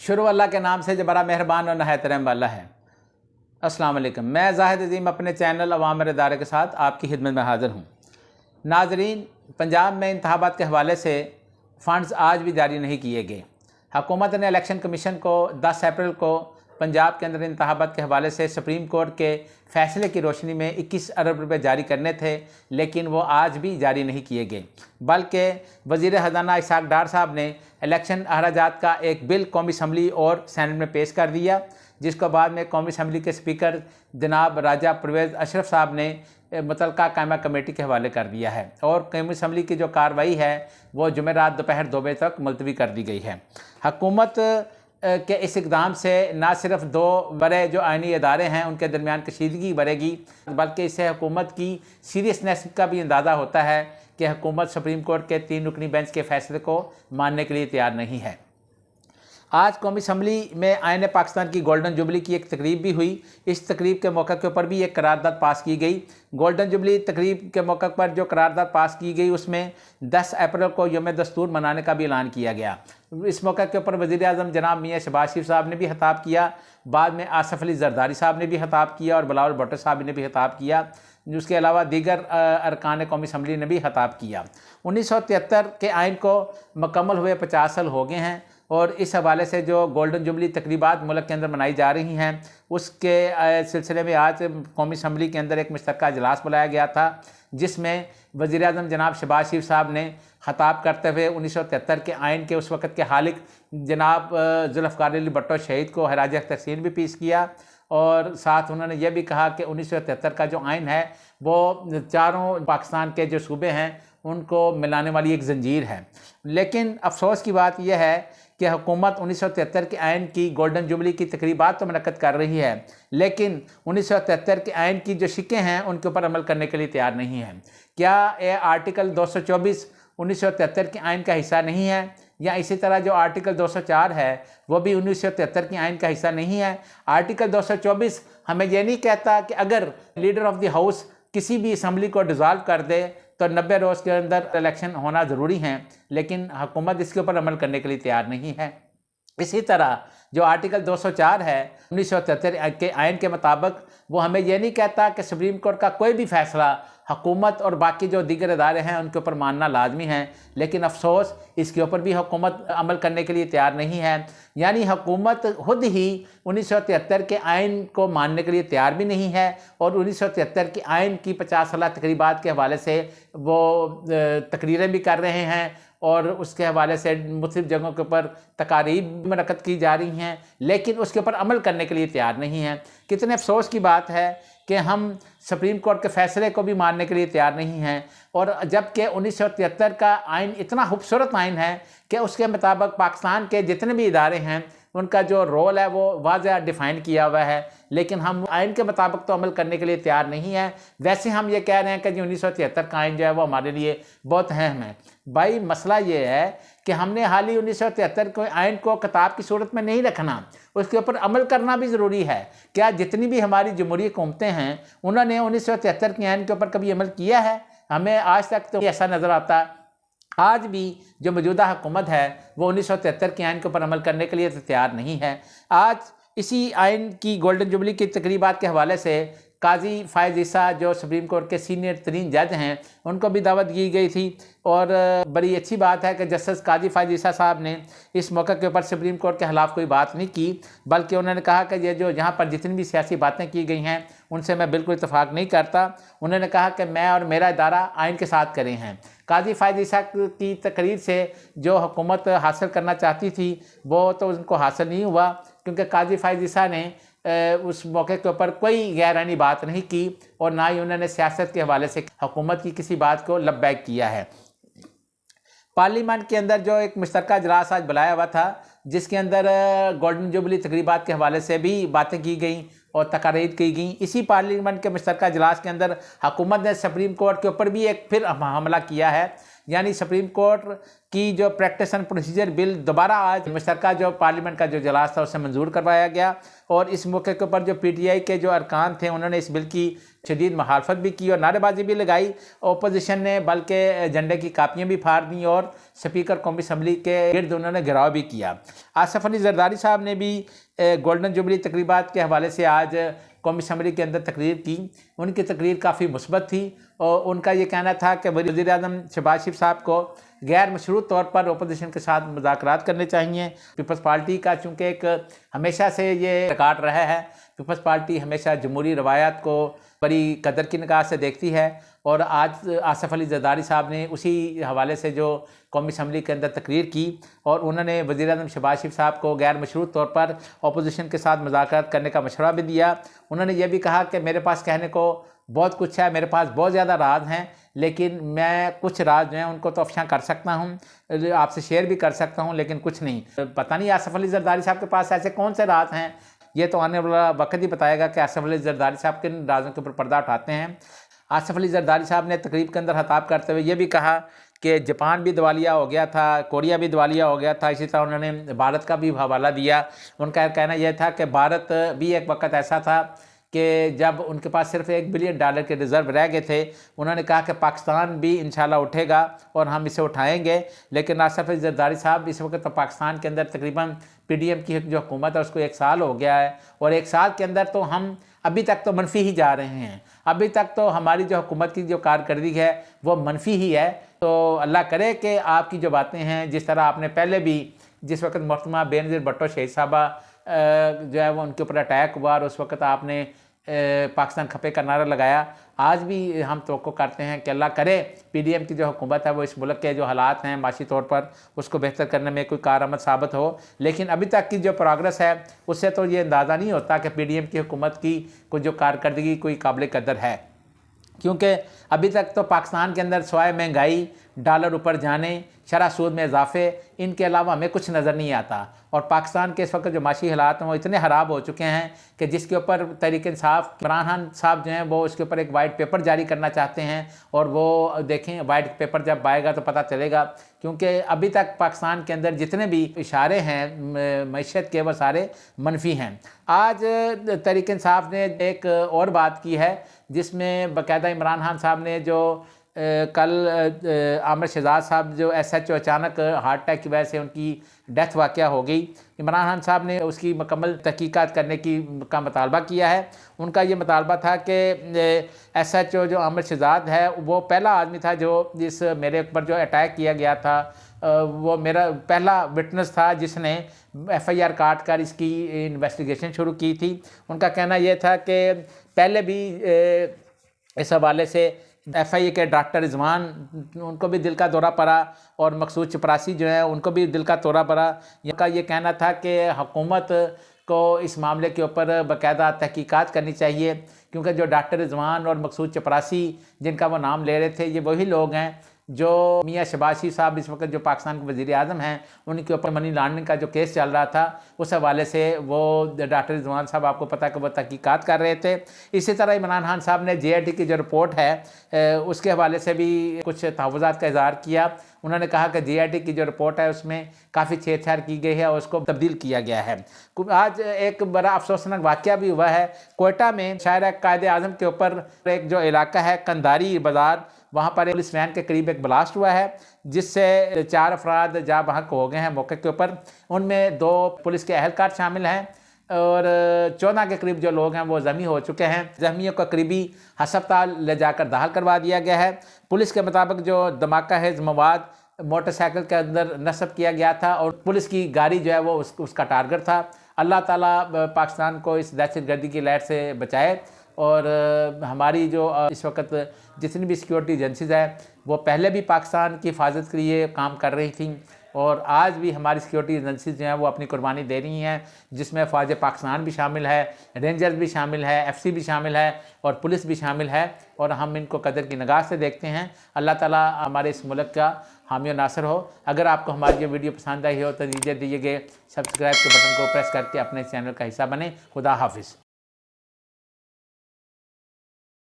शुरू अल्लाह के नाम से जो बड़ा मेहरबान और नहायत रहम वाला है। अस्सलाम वालेकुम। मैं ज़ाहिद अज़ीम अपने चैनल अवामिर इदारे के साथ आपकी खिदमत में हाज़िर हूँ। नाज़रीन, पंजाब में इंतखाबात के हवाले से फ़ंड्स आज भी जारी नहीं किए गए। हुकूमत ने इलेक्शन कमीशन को 10 अप्रैल को पंजाब के अंदर इंतखाबात के हवाले से सुप्रीम कोर्ट के फ़ैसले की रोशनी में 21 अरब रुपये जारी करने थे, लेकिन वो आज भी जारी नहीं किए गए। बल्कि वज़ीर ख़ज़ाना इसहाक़ डार साहब ने इलेक्शन अखराजात का एक बिल कौमी असम्बली और सैनेट में पेश कर दिया, जिसको बाद में कौमी असम्बली के स्पीकर जनाब राजा परवेज़ अशरफ साहब ने मुतलका कायमा कमेटी के हवाले कर दिया है और कौमी असम्बली की जो कार्रवाई है वो जुमेरात दोपहर 2 बजे तक मुलतवी कर दी गई है। हुकूमत के इस इक़दाम से ना सिर्फ 2 बड़े जो आइनी इदारे हैं उनके दरमियान कशीदगी बढ़ेगी, बल्कि इससे हुकूमत की सीरियसनेस का भी अंदाज़ा होता है कि हुकूमत सुप्रीम कोर्ट के 3 रुकनी बेंच के फ़ैसले को मानने के लिए तैयार नहीं है। आज कौमी असम्बली में आईन पाकिस्तान की गोल्डन जुबली की एक तकरीब भी हुई। इस तकरीब के मौके के ऊपर भी एक करारदाद पास की गई। गोल्डन जुबली तकरीब के मौके पर जो करारदाद पास की गई उसमें 10 अप्रैल को यौम दस्तूर मनाने का भी ऐलान किया गया। इस मौके के ऊपर वज़ीर आज़म जनाब मियाँ शहबाज शरीफ साहब ने भी खिताब किया, बाद में आसफ़ अली ज़रदारी साहब ने भी खिताब किया और बिलावल भुट्टो साहब ने भी खिताब किया। उसके अलावा दीगर अरकान कौमी असम्बली ने भी खिताब किया। 1973 के आइन को मुकम्मल हुए 50 साल हो गए हैं और इस हवाले से जो गोल्डन जुबली तकरीबात मुल्क के अंदर मनाई जा रही हैं उसके सिलसिले में आज कौमी असम्बली के अंदर एक मुश्तरका इजलास बुलाया गया था, जिसमें वज़ीर आज़म जनाब शहबाज शरीफ साहब ने खिताब करते हुए 1973 के आइन के उस वक़्त के हालिक जनाब जुल्फ़िकार अली भुट्टो शहीद को खराज तहसीन भी पेश किया और साथ उन्होंने यह भी कहा कि 1973 का जो आइन है वो चारों पाकिस्तान के जो सूबे हैं उनको मिलाने वाली एक जंजीर है। लेकिन अफसोस की बात यह है कि हुकूमत 1973 के आइन की गोल्डन जुबली की तकरीबात तो मुनक्कद कर रही है, लेकिन 1973 के आइन की जो शिकें हैं उनके ऊपर अमल करने के लिए तैयार नहीं है। क्या ये आर्टिकल 224 1973 के आइन का हिस्सा नहीं है, या इसी तरह जो आर्टिकल 204 है वो भी 1973 के आइन का हिस्सा नहीं है? आर्टिकल 224 हमें ये नहीं कहता कि अगर लीडर ऑफ द हाउस किसी भी असम्बली को डिज़ोल्व कर दे तो 90 रोज़ के अंदर इलेक्शन होना ज़रूरी है, लेकिन हुकूमत इसके ऊपर अमल करने के लिए तैयार नहीं है। इसी तरह जो आर्टिकल 204 है 1973 के आइन के मुताबिक वो हमें यह नहीं कहता कि सुप्रीम कोर्ट का कोई भी फ़ैसला हुकूमत और बाकी जो दीगर इदारे हैं उनके ऊपर मानना लाजमी है, लेकिन अफसोस इसके ऊपर भी हुकूमत अमल करने के लिए तैयार नहीं है। यानी हुकूमत खुद ही 1973 के आइन को मानने के लिए तैयार भी नहीं है और 1973 के आइन की 50 साल तकरीबात के हवाले से वो तकरीरें भी कर रहे हैं और उसके हवाले से मुख्तलिफ़ जगहों के ऊपर तकारीब मुनक़्क़द की जा रही हैं, लेकिन उसके ऊपर अमल करने के लिए तैयार नहीं है। कितने अफसोस की बात है कि हम सुप्रीम कोर्ट के फ़ैसले को भी मानने के लिए तैयार नहीं हैं, और जबकि 1973 का आइन इतना खूबसूरत आइन है कि उसके मुताबिक पाकिस्तान के जितने भी इदारे हैं उनका जो रोल है वो वाज़ह डिफ़ाइन किया हुआ है, लेकिन हम आइन के मुताबिक तो अमल करने के लिए तैयार नहीं है। वैसे हम ये कह रहे हैं कि जी 1973 का आइन जो है वो हमारे लिए बहुत अहम है। भाई मसला ये है कि हमने हाल ही 1973 के आइन को किताब की सूरत में नहीं रखना, उसके ऊपर अमल करना भी ज़रूरी है। क्या जितनी भी हमारी जमहूरी हुकूमतें हैं उन्होंने 1973 के आइन के ऊपर कभी अमल किया है? हमें आज तक तो ऐसा नज़र आता है। आज भी जो मौजूदा हुकूमत है वो 1973 के आइन के ऊपर अमल करने के लिए तैयार नहीं है। आज इसी आइन की गोल्डन जुबली की तकरीबात के हवाले से काजी फ़ायज़ ईसा जो सुप्रीम कोर्ट के सीनियर तरीन जज हैं उनको भी दावत दी गई थी, और बड़ी अच्छी बात है कि जस्टिस काजी फ़ायज़ ईसा साहब ने इस मौके के ऊपर सुप्रीम कोर्ट के ख़िलाफ़ कोई बात नहीं की, बल्कि उन्होंने कहा कि ये जो यहाँ पर जितनी भी सियासी बातें की गई हैं उनसे मैं बिल्कुल इत्तफ़ाक़ नहीं करता। उन्होंने कहा कि मैं और मेरा इदारा आइन के साथ करें हैं। काजी फ़ायज़ ईसा की तकरीर से जो हुकूमत हासिल करना चाहती थी वो तो उनको हासिल नहीं हुआ, क्योंकि काजी फ़ायज़ ईसा ने उस मौके के ऊपर कोई गैर आइनी बात नहीं की और ना ही उन्होंने सियासत के हवाले से हुकूमत की किसी बात को लब्बैक किया है। पार्लियामेंट के अंदर जो एक मुश्तरका इजलास आज बुलाया हुआ था, जिसके अंदर गोल्डन जुबली तकरीबात के हवाले से भी बातें की गई और तकारीर की गई। इसी पार्लियामेंट के मुश्तरका इजलास के अंदर हुकूमत ने सुप्रीम कोर्ट के ऊपर भी एक फिर हमला किया है। यानी सुप्रीम कोर्ट की जो प्रैक्टिस एंड प्रोसीजर बिल दोबारा आज मुश्तरका जो पार्लियामेंट का जो इजलास था उससे मंजूर करवाया गया। और इस मौके के ऊपर जो PTI के जो अरकान थे उन्होंने इस बिल की शदीद मुखालफत भी की और नारेबाजी भी लगाई। अपोजिशन ने बल्कि झंडे की कापियाँ भी फाड़ दी और स्पीकर कौमी असम्बली के गिर्द उन्होंने घेराव भी किया। आसिफ अली जरदारी साहब ने भी गोल्डन जुबली तकरीबात के हवाले से आज कौमी असम्बली के अंदर तकरीर की। उनकी तकरीर काफ़ी मुस्बत थी और उनका ये कहना था कि वज़ीर आज़म शहबाज शरीफ साहब को गैर मशरूत तौर पर अपोजिशन के साथ मुज़ाकरात करने चाहिए। पीपल्स पार्टी का चूँकि एक हमेशा से ये रिकॉर्ड रहा है, पीपल्स पार्टी हमेशा जमहूरी रवायात को बड़ी कदर की निगाह से देखती है और आज आसिफ अली जरदारी साहब ने उसी हवाले से जो कौमी असम्बली के अंदर तकरीर की और उन्होंने वज़ीर आज़म शहबाज शरीफ साहब को गैर मशरूत तौर पर अपोजिशन के साथ मुज़ाकरात करने का मशवरा भी दिया। उन्होंने ये भी कहा कि मेरे पास कहने को बहुत कुछ है, मेरे पास बहुत ज़्यादा राज हैं, लेकिन मैं कुछ राज जो हैं उनको तो अफशा कर सकता हूँ, आपसे शेयर भी कर सकता हूँ, लेकिन कुछ नहीं। पता नहीं आसिफ अली जरदारी साहब के पास ऐसे कौन से राज हैं, ये तो आने वाला वक्त ही बताएगा कि आसिफ अली जरदारी साहब किन राजों के ऊपर पर्दा उठाते हैं। आसिफ अली जरदारी साहब ने तकरीब के अंदर खिताब करते हुए ये भी कहा कि जापान भी दिवालिया हो गया था, कोरिया भी दिवालिया हो गया था। इसी तरह उन्होंने भारत का भी हवाला दिया। उनका कहना यह था कि भारत भी एक वक्त ऐसा था कि जब उनके पास सिर्फ $1 बिलियन के रिज़र्व रह गए थे। उन्होंने कहा कि पाकिस्तान भी इंशाल्लाह उठेगा और हम इसे उठाएंगे। लेकिन आसिफ अली जरदारी साहब इस वक्त तो पाकिस्तान के अंदर तकरीबन PDM की जो हुकूमत है उसको 1 साल हो गया है और 1 साल के अंदर तो हम अभी तक तो मनफी ही जा रहे हैं। अभी तक तो हमारी जो हुकूमत की जो कारकर्दगी है वो मनफी ही है। तो अल्लाह करे कि आपकी जो बातें हैं, जिस तरह आपने पहले भी जिस वक्त मोहतरमा बेनज़ीर भुट्टो शहीद साहबा जो है वो उनके ऊपर अटैक हुआ और उस वक्त आपने पाकिस्तान खपे का नारा लगाया, आज भी हम तवक्को करते हैं कि अल्लाह करे PDM की जो हुकूमत है वो इस मुल्क के जो हालात हैं माशी तौर पर उसको बेहतर करने में कोई कारआमद साबित हो। लेकिन अभी तक की जो प्रोग्रेस है उससे तो ये अंदाज़ा नहीं होता कि PDM की हुकूमत की कोई जो कारकर्दगी कोई काबिल कदर है, क्योंकि अभी तक तो पाकिस्तान के अंदर सिवाय महंगाई, डॉलर ऊपर जाने, शरह सूद में इजाफे, इनके अलावा हमें कुछ नज़र नहीं आता। और पाकिस्तान के इस वक्त जो माशी हालात हैं वो इतने ख़राब हो चुके हैं कि जिसके ऊपर तहरीक-ए-इंसाफ इमरान खान साहब जो हैं वो उसके ऊपर एक वाइट पेपर जारी करना चाहते हैं और वो देखें वाइट पेपर जब आएगा तो पता चलेगा। क्योंकि अभी तक पाकिस्तान के अंदर जितने भी इशारे हैं मईशत के वो सारे मनफी हैं। आज तहरीक-ए-इंसाफ ने एक और बात की है जिसमें बाकायदा इमरान खान साहब ने जो कल आमिर शहजाद साहब जो SHO अचानक हार्ट अटैक की वजह से उनकी डेथ वाक़या हो गई, इमरान खान साहब ने उसकी मुकम्मल तहकीकात करने का मुतालबा किया है। उनका ये मुतालबा था कि SHO जो आमिर शहजाद है वो पहला आदमी था जो जिस मेरे ऊपर जो अटैक किया गया था वो मेरा पहला विटनेस था जिसने FIR काट कर इसकी इन्वेस्टिगेशन शुरू की थी। उनका कहना यह था कि पहले भी इस हवाले से FIA के डॉक्टर रिजवान उनको भी दिल का दौरा पड़ा और मकसूद चपरासी जो है उनको भी दिल का दौरा पड़ा। इनका ये कहना था कि हुकूमत को इस मामले के ऊपर बाकायदा तहकीकात करनी चाहिए, क्योंकि जो डॉक्टर रिजवान और मकसूद चपरासी जिनका वो नाम ले रहे थे ये वही लोग हैं जो मियाँ शहबाज शरीफ साहब इस वक्त जो पाकिस्तान के वज़ीर आज़म हैं उनके ऊपर मनी लॉन्ड्रिंग का जो केस चल रहा था उस हवाले से वो डॉक्टर रिजवान साहब आपको पता है कि वो तहकीकात कर रहे थे। इसी तरह इमरान खान साहब ने JIT की जो रिपोर्ट है उसके हवाले से भी कुछ तहफ़्फ़ुज़ात का इज़हार किया। उन्होंने कहा कि JIT की जो रिपोर्ट है उसमें काफ़ी छेड़छाड़ की गई है और उसको तब्दील किया गया है। आज एक बड़ा अफसोसनाक वाक़या भी हुआ है कोयटा में, शायर कायदे आज़म के ऊपर एक जो इलाका है कंधारी बाज़ार, वहाँ पर पुलिस वैन के करीब एक ब्लास्ट हुआ है जिससे 4 अफराद जाँ बहक हो गए हैं मौके के ऊपर। उनमें 2 पुलिस के अहलकार शामिल हैं और 14 के करीब जो लोग हैं वो ज़ख्मी हो चुके हैं। ज़ख्मियों को करीबी अस्पताल ले जाकर दाखिल करवा दिया गया है। पुलिस के मुताबिक जो धमाका है मवाद मोटरसाइकिल के अंदर नस्ब किया गया था और पुलिस की गाड़ी जो है वो उसका टारगेट था। अल्लाह ताला पाकिस्तान को इस दहशतगर्दी की लहर से बचाए और हमारी जो इस वक्त जितनी भी सिक्योरिटी एजेंसीज़ है वो पहले भी पाकिस्तान की हिफाजत के लिए काम कर रही थी और आज भी हमारी सिक्योरिटी एजेंसीज जो हैं वो अपनी कुर्बानी दे रही हैं, जिसमें फ़ौज पाकिस्तान भी शामिल है, रेंजर्स भी शामिल है, FC भी शामिल है और पुलिस भी शामिल है और हम इनको कदर की निगाह से देखते हैं। अल्लाह ताला हमारे इस मुल्क का हामी और नासर हो। अगर आपको हमारी ये वीडियो पसंद आई हो तो नीचे दिए गए सब्सक्राइब के बटन को प्रेस करके अपने चैनल का हिस्सा बने। खुदा हाफिज़।